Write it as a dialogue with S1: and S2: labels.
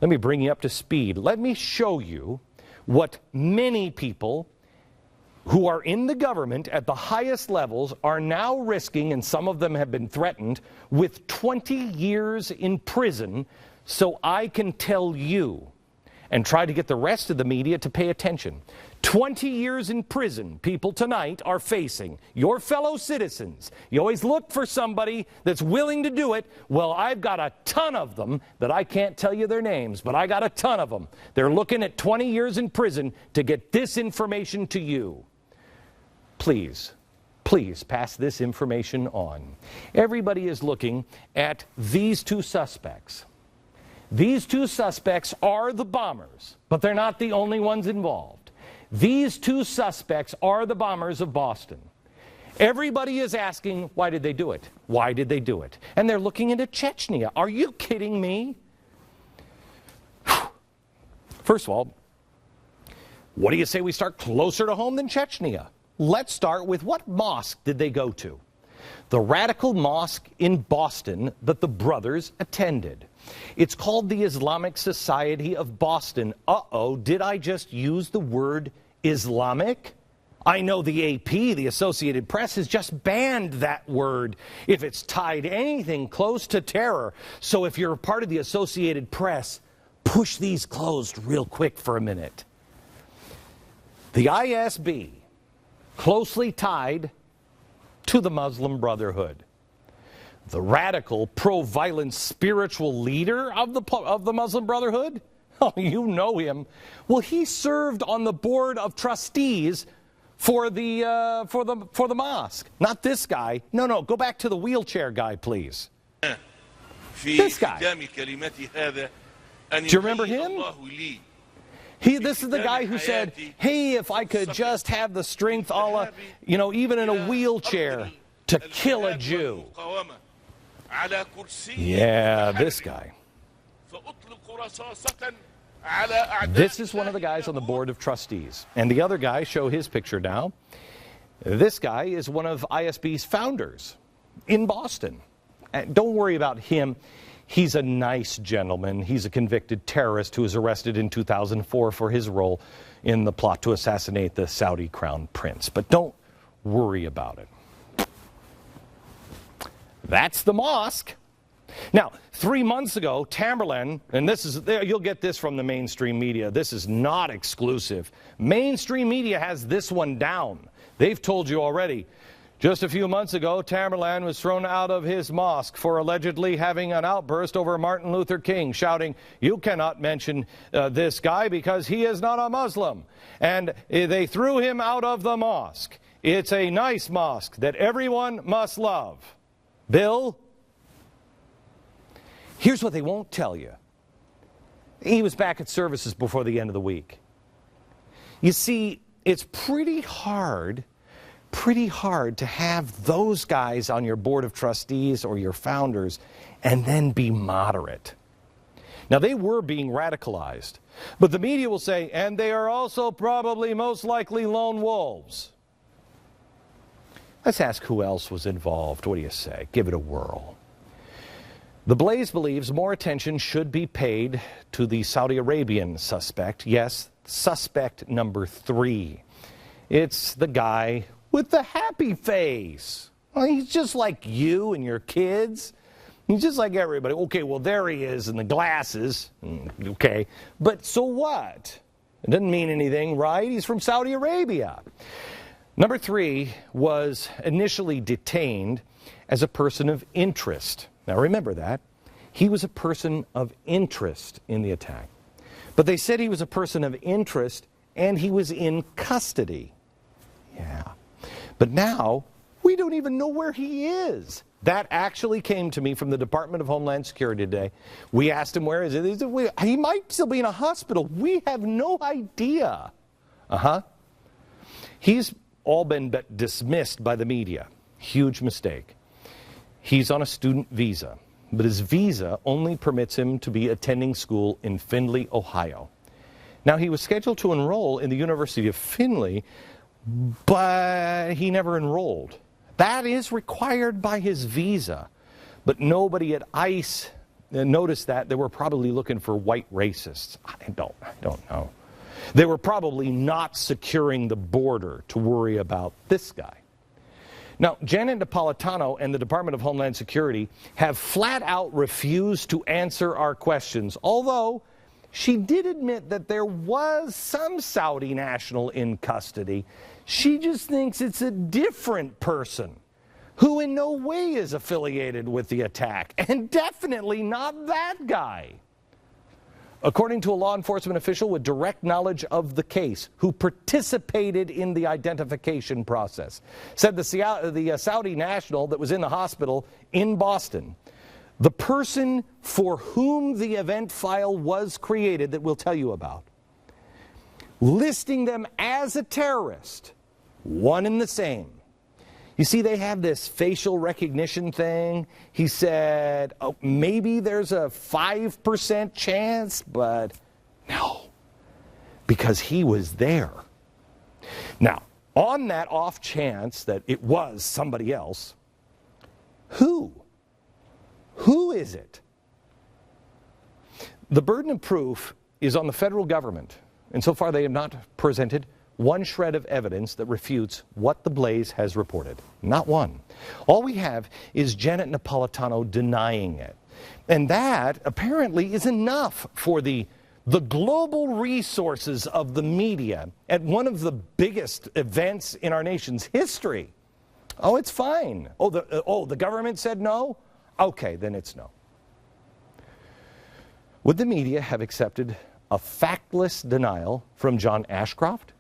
S1: Let me bring you up to speed. Let me show you what many people who are in the government at the highest levels are now risking, and some of them have been threatened, with 20 years in prison, so I can tell you and try to get the rest of the media to pay attention. 20 years in prison, people tonight are facing, your fellow citizens. You always look for somebody that's willing to do it. Well, I've got a ton of them that I can't tell you their names, but I got a ton of them. They're looking at 20 years in prison to get this information to you. Please, please pass this information on. Everybody is looking at these two suspects. These two suspects are the bombers, but they're not the only ones involved. These two suspects are the bombers of Boston. Everybody is asking, why did they do it? Why did they do it? And they're looking into Chechnya. Are you kidding me? First of all, what do you say we start closer to home than Chechnya? Let's start with, what mosque did they go to? The radical mosque in Boston that the brothers attended. It's called the Islamic Society of Boston. Uh-oh, did I just use the word Islamic? I know the AP, the Associated Press, has just banned that word if it's tied to anything close to terror. So if you're a part of the Associated Press, push these closed real quick for a minute. The ISB, closely tied to the Muslim Brotherhood. The radical, pro-violence spiritual leader of the Muslim Brotherhood? Oh, you know him. Well, he served on the board of trustees for the mosque. Not this guy. No, go back to the wheelchair guy, please. This guy. Do you remember him? This is the guy who said, hey, if I could just have the strength, Allah, even in a wheelchair, to kill a Jew. Yeah, this guy. This is one of the guys on the board of trustees. And the other guy, show his picture now. This guy is one of ISB's founders in Boston. Don't worry about him. He's a nice gentleman. He's a convicted terrorist who was arrested in 2004 for his role in the plot to assassinate the Saudi crown prince. But don't worry about it. That's the mosque. Now, 3 months ago, Tamerlan, and you'll get this from the mainstream media. This is not exclusive. Mainstream media has this one down. They've told you already. Just a few months ago, Tamerlan was thrown out of his mosque for allegedly having an outburst over Martin Luther King, shouting, "You cannot mention this guy because he is not a Muslim." And they threw him out of the mosque. It's a nice mosque that everyone must love. Bill, here's what they won't tell you. He was back at services before the end of the week. You see, it's pretty hard to have those guys on your board of trustees or your founders and then be moderate. Now, they were being radicalized, but the media will say, and they are also probably most likely lone wolves. Let's ask who else was involved. What do you say? Give it a whirl. The Blaze believes more attention should be paid to the Saudi Arabian suspect. Yes, suspect number 3. It's the guy with the happy face. Well, he's just like you and your kids. He's just like everybody. Okay, well, there he is in the glasses. Okay, but so what? It doesn't mean anything, right? He's from Saudi Arabia. Number 3 was initially detained as a person of interest. Now remember that. He was a person of interest in the attack. But they said he was a person of interest and he was in custody. Yeah. But now, we don't even know where he is. That actually came to me from the Department of Homeland Security today. We asked him, where is it? He might still be in a hospital. We have no idea. He's all been dismissed by the media. Huge mistake. He's on a student visa, but his visa only permits him to be attending school in Findlay, Ohio. Now, he was scheduled to enroll in the University of Findlay, but he never enrolled. That is required by his visa, but nobody at ICE notice that they were probably looking for white racists. I don't know. They were probably not securing the border to worry about this guy. Now, Janet Napolitano and the Department of Homeland Security have flat out refused to answer our questions, although she did admit that there was some Saudi national in custody. She just thinks it's a different person who in no way is affiliated with the attack, and definitely not that guy. According to a law enforcement official with direct knowledge of the case, who participated in the identification process, said the Saudi national that was in the hospital in Boston, the person for whom the event file was created that we'll tell you about, listing them as a terrorist, one and the same. You see, they have this facial recognition thing. He said, oh, maybe there's a 5% chance, but no, because he was there. Now, on that off chance that it was somebody else, who? Who is it? The burden of proof is on the federal government, and so far they have not presented one shred of evidence that refutes what the Blaze has reported. Not one. All we have is Janet Napolitano denying it. And that apparently is enough for the global resources of the media at one of the biggest events in our nation's history. Oh, it's fine. The government said no? Okay, then it's no. Would the media have accepted a factless denial from John Ashcroft?